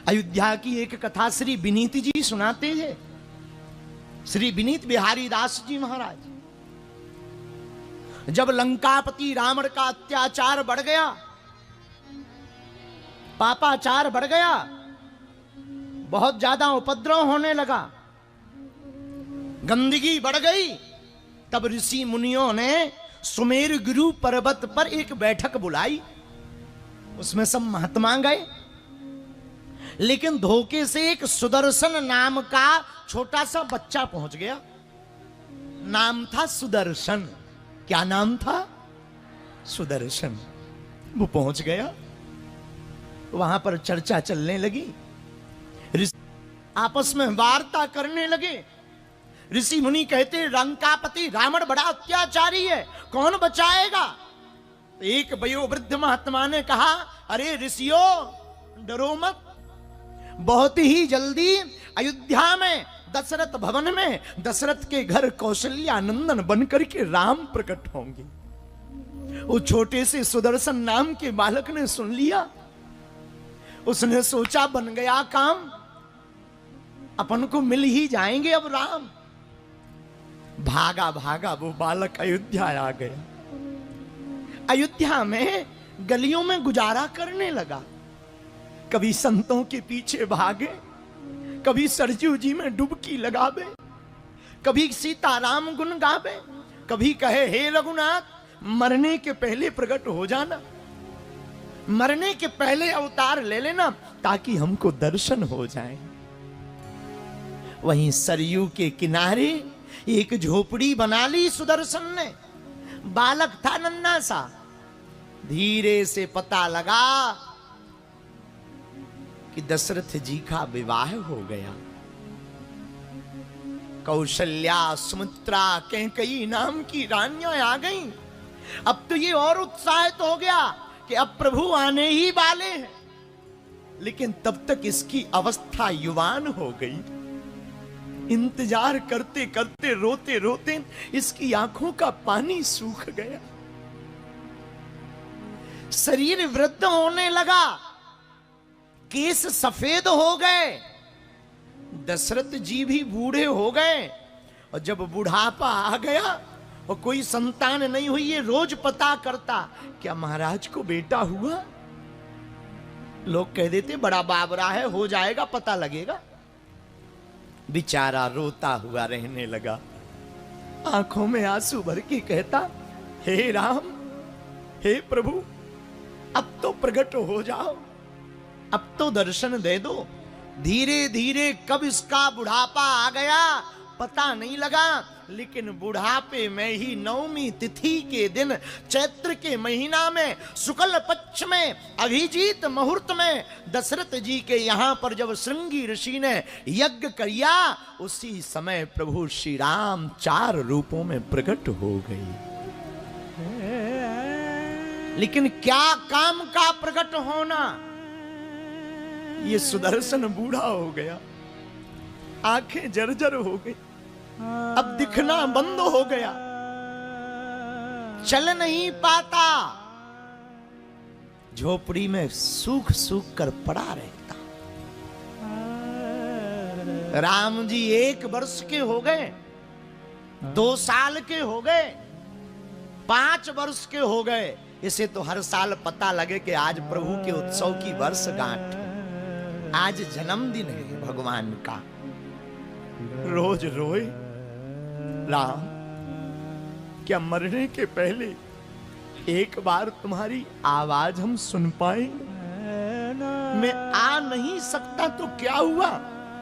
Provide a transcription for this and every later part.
अयोध्या की एक कथा श्री विनीत जी सुनाते हैं। श्री विनीत बिहारी दास जी महाराज, जब लंकापति रावण का अत्याचार बढ़ गया, पापाचार बढ़ गया, बहुत ज्यादा उपद्रव होने लगा, गंदगी बढ़ गई, तब ऋषि मुनियों ने सुमेर गुरु पर्वत पर एक बैठक बुलाई। उसमें सब महात्मा गए, लेकिन धोखे से एक सुदर्शन नाम का छोटा सा बच्चा पहुंच गया। नाम था सुदर्शन। क्या नाम था? सुदर्शन। वो पहुंच गया, वहां पर चर्चा चलने लगी, आपस में वार्ता करने लगे। ऋषि मुनि कहते लंकापति रावण बड़ा अत्याचारी है, कौन बचाएगा? एक वयोवृद्ध महात्मा ने कहा, अरे ऋषियों डरो मत, बहुत ही जल्दी अयोध्या में दशरथ भवन में दशरथ के घर कौशल्या नंदन बनकर के राम प्रकट होंगे। वो छोटे से सुदर्शन नाम के बालक ने सुन लिया, उसने सोचा बन गया काम, अपन को मिल ही जाएंगे अब राम। भागा भागा वो बालक अयोध्या आ गया। अयोध्या में गलियों में गुजारा करने लगा, कभी संतों के पीछे भागे, कभी सरजू जी में डुबकी लगावे, कभी सीताराम गुण गावे, कभी कहे हे रघुनाथ मरने के पहले प्रकट हो जाना, मरने के पहले अवतार ले लेना ताकि हमको दर्शन हो जाए। वहीं सरयू के किनारे एक झोपड़ी बना ली सुदर्शन ने। बालक था नन्हा सा, धीरे से पता लगा कि दशरथ जी का विवाह हो गया। कौशल्या, सुमित्रा, कैकेयी नाम की रानियां आ गईं। अब तो ये और उत्साहित हो गया कि अब प्रभु आने ही वाले हैं, लेकिन तब तक इसकी अवस्था युवान हो गई। इंतजार करते करते रोते रोते इसकी आंखों का पानी सूख गया, शरीर वृद्ध होने लगा, केस सफेद हो गए, दशरथ जी भी बूढ़े हो गए। और जब बुढ़ापा आ गया और कोई संतान नहीं हुई, ये रोज पता करता क्या महाराज को बेटा हुआ। लोग कह देते बड़ा बाबरा है, हो जाएगा, पता लगेगा। बेचारा रोता हुआ रहने लगा, आंखों में आंसू भर के कहता, हे राम, हे प्रभु, अब तो प्रकट हो जाओ, अब तो दर्शन दे दो। धीरे धीरे कब इसका बुढ़ापा आ गया पता नहीं लगा, लेकिन बुढ़ापे में ही नवमी तिथि के दिन चैत्र के महीना में शुक्ल पक्ष में अभिजीत मुहूर्त में दशरथ जी के यहां पर जब श्रृंगी ऋषि ने यज्ञ किया, उसी समय प्रभु श्री राम 4 रूपों में प्रकट हो गए। लेकिन क्या काम का प्रकट होना, ये सुदर्शन बूढ़ा हो गया, आंखें जर्जर हो गई, अब दिखना बंद हो गया, चल नहीं पाता, झोपड़ी में सूख सूख कर पड़ा रहता। राम जी 1 वर्ष के हो गए, 2 साल के हो गए, 5 वर्ष के हो गए। इसे तो हर साल पता लगे कि आज प्रभु के उत्सव की वर्षगांठ, आज जन्मदिन है भगवान का। रोज रोए, राम क्या मरने के पहले एक बार तुम्हारी आवाज हम सुन पाएंगे? मैं आ नहीं सकता तो क्या हुआ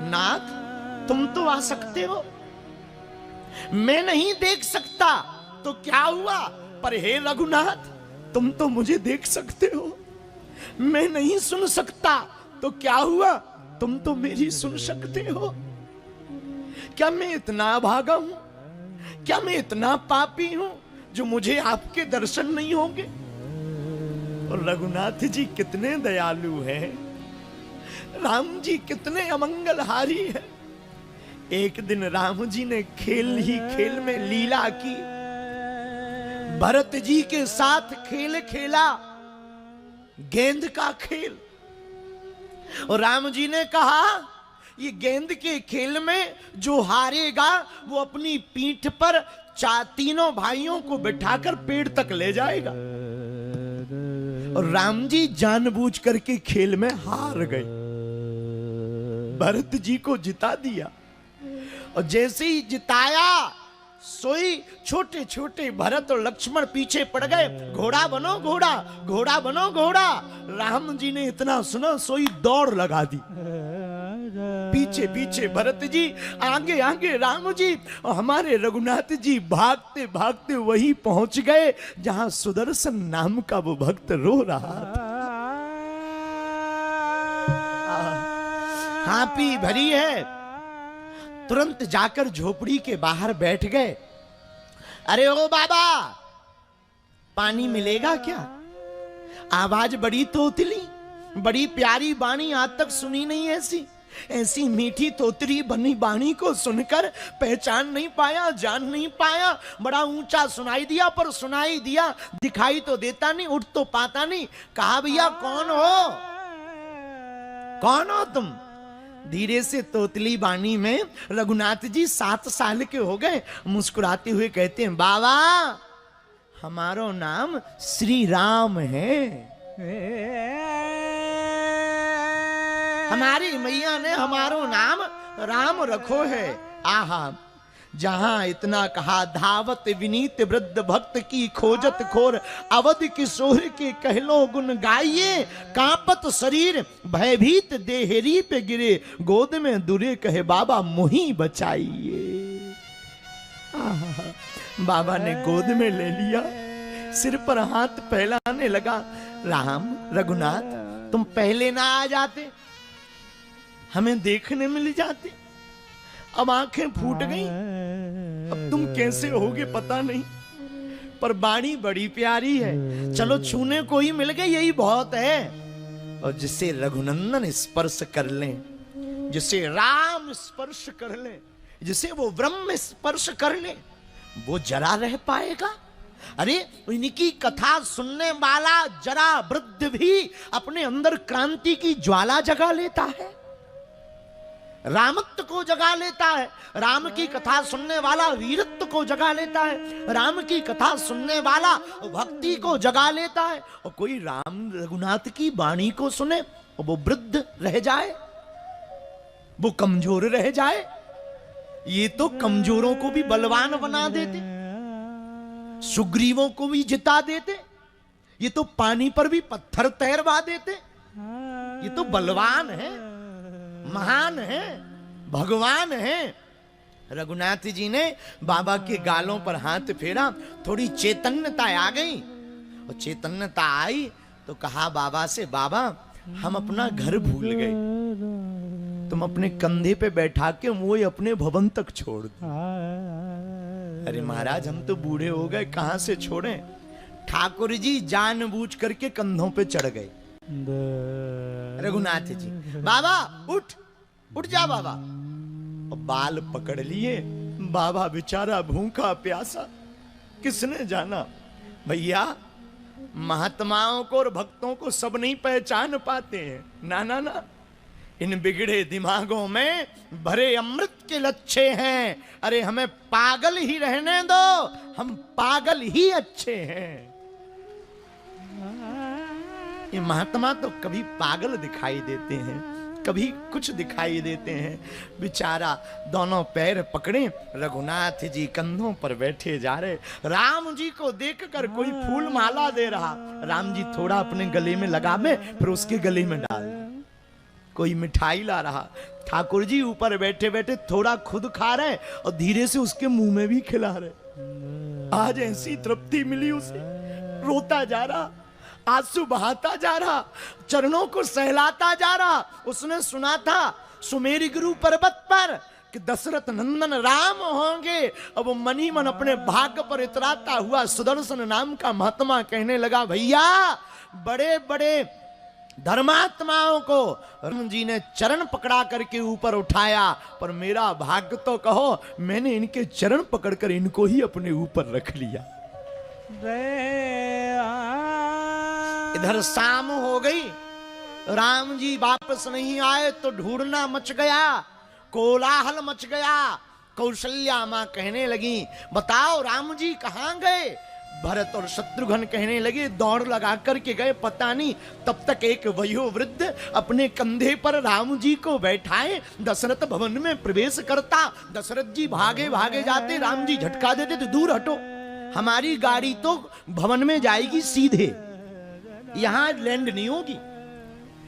नाथ, तुम तो आ सकते हो। मैं नहीं देख सकता तो क्या हुआ, पर हे रघुनाथ तुम तो मुझे देख सकते हो। मैं नहीं सुन सकता तो क्या हुआ, तुम तो मेरी सुन सकते हो। क्या मैं इतना भागा हूं, क्या मैं इतना पापी हूं जो मुझे आपके दर्शन नहीं होंगे? और रघुनाथ जी कितने दयालु हैं, राम जी कितने अमंगलहारी हैं। एक दिन राम जी ने खेल ही खेल में लीला की, भरत जी के साथ खेल खेला, गेंद का खेल। और राम जी ने कहा ये गेंद के खेल में जो हारेगा वो अपनी पीठ पर तीनों भाइयों को बिठाकर पेड़ तक ले जाएगा। और राम जी जानबूझ करके खेल में हार गए, भरत जी को जिता दिया। और जैसे ही जिताया सोई छोटे छोटे भरत और लक्ष्मण पीछे पड़ गए। घोड़ा बनो घोड़ा, घोड़ा बनो घोड़ा। राम जी ने इतना सुना सोई दौड़ लगा दी, पीछे पीछे भरत जी, आगे आगे राम जी। और हमारे रघुनाथ जी भागते भागते वहीं पहुंच गए जहां सुदर्शन नाम का वो भक्त रो रहा था। हाँपी भरी है। तुरंत जाकर झोपड़ी के बाहर बैठ गए। अरे ओ बाबा, पानी मिलेगा क्या? आवाज बड़ी तोतली, बड़ी प्यारी बाणी, आज तक सुनी नहीं ऐसी मीठी तोतरी बनी बाणी को सुनकर पहचान नहीं पाया, जान नहीं पाया। बड़ा ऊंचा सुनाई दिया, पर सुनाई दिया दिखाई तो देता नहीं, उठ तो पाता नहीं। कहा भैया कौन हो, कौन हो तुम? धीरे से तोतली बाणी में रघुनाथ जी 7 साल के हो गए, मुस्कुराते हुए कहते हैं बाबा हमारो नाम श्री राम है। हमारी मैया ने हमारो नाम राम रखो है। आहा, जहां इतना कहा धावत विनीत वृद्ध भक्त की खोजत खोर, अवध किशोर के कहलो गुण गाइए, कांपत शरीर भयभीत देहरी पे गिरे, गोद में दुरे कहे बाबा मुही बचाइए। बाबा ने गोद में ले लिया, सिर पर हाथ फैलाने लगा। राम रघुनाथ तुम पहले ना आ जाते, हमें देखने मिल जाते। अब आंखें फूट गई, अब तुम कैसे होगे पता नहीं, पर बाणी बड़ी प्यारी है। चलो छूने को ही मिल गई, यही बहुत है। और जिसे रघुनंदन स्पर्श कर ले, जिसे राम स्पर्श कर ले, जिसे वो ब्रह्म स्पर्श कर ले, वो जरा रह पाएगा? अरे इनकी कथा सुनने वाला जरा वृद्ध भी अपने अंदर क्रांति की ज्वाला जगा लेता है, रामत्व को जगा लेता है। राम की कथा सुनने वाला वीरत्व को जगा लेता है, राम की कथा सुनने वाला भक्ति को जगा लेता है। और कोई राम रघुनाथ की वाणी को सुने और वो वृद्ध रह जाए, वो कमजोर रह जाए। ये तो कमजोरों को भी बलवान बना देते, सुग्रीवों को भी जिता देते। ये तो पानी पर भी पत्थर तैरवा देते। ये तो बलवान है, महान है, भगवान है। रघुनाथ जी ने बाबा के गालों पर हाथ फेरा, थोड़ी चैतन्यता आ गई। और चैतन्यता आई तो कहा बाबा से, बाबा हम अपना घर भूल गए, तुम अपने कंधे पे बैठा के वो अपने भवन तक छोड़ दो। अरे महाराज हम तो बूढ़े हो गए, कहां से छोड़ें? ठाकुर जी जानबूझ करके कंधों पे चढ़ गए। रघुनाथ जी, बाबा उठ, उठ जा बाबा। और बाल पकड़ लिए। बाबा बेचारा भूखा प्यासा, किसने जाना? भैया महात्माओं को और भक्तों को सब नहीं पहचान पाते हैं। ना ना ना, इन बिगड़े दिमागों में भरे अमृत के लच्छे हैं। अरे हमें पागल ही रहने दो, हम पागल ही अच्छे हैं। ये महात्मा तो कभी पागल दिखाई देते हैं, कभी कुछ दिखाई देते हैं। बेचारा दोनों पैर पकड़े रघुनाथ जी कंधों पर बैठे जा रहे। राम जी को देखकर कोई फूल माला दे रहा, राम जी थोड़ा अपने गले में लगा में फिर उसके गले में डाल। कोई मिठाई ला रहा, ठाकुर जी ऊपर बैठे बैठे थोड़ा खुद खा रहे और धीरे से उसके मुंह में भी खिला रहे। आज ऐसी तृप्ति मिली उसे, रोता जा रहा, आंसू बहाता जा रहा, चरणों को सहलाता जा रहा। उसने सुना था सुमेरी गुरु पर्वत पर कि दशरथ नंदन राम होंगे। अब वो मन ही मन अपने भाग्य पर इतराता हुआ सुदर्शन नाम का महात्मा कहने लगा, भैया बड़े बड़े धर्मात्माओं को राम जी ने चरण पकड़ा करके ऊपर उठाया, पर मेरा भाग्य तो कहो मैंने इनके चरण पकड़कर इनको ही अपने ऊपर रख लिया। इधर शाम हो गई, राम जी वापस नहीं आए तो ढूंढना मच गया, कोलाहल मच गया। कौशल्या मां कहने लगी, बताओ राम जी कहां गए? भरत और शत्रुघ्न कहने लगे, दौड़ लगा करके गए, पता नहीं। तब तक एक वयोवृद्ध अपने कंधे पर राम जी को बैठाए दशरथ भवन में प्रवेश करता। दशरथ जी भागे भागे जाते, राम जी झटका देते थे, दूर हटो, हमारी गाड़ी तो भवन में जाएगी सीधे, यहां लैंड नहीं होगी,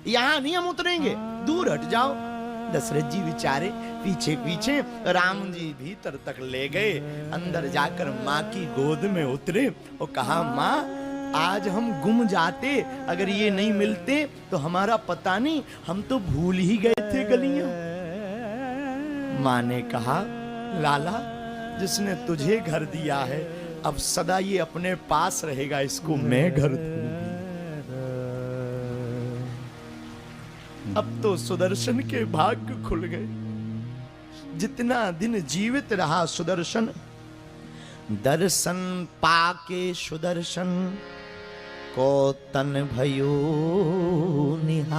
यहां नहीं हम उतरेंगे, दूर हट जाओ। दशरथ जी बेचारे पीछे पीछे, राम जी भीतर तक ले गए। अंदर जाकर माँ की गोद में उतरे और कहा, माँ आज हम गुम जाते, अगर ये नहीं मिलते तो हमारा पता नहीं, हम तो भूल ही गए थे गलियां। माँ ने कहा, लाला जिसने तुझे घर दिया है अब सदा ये अपने पास रहेगा, इसको मैं घर दूंगी। अब तो सुदर्शन के भाग्य खुल गए। जितना दिन जीवित रहा सुदर्शन, दर्शन पाके सुदर्शन को तन भयो निहार।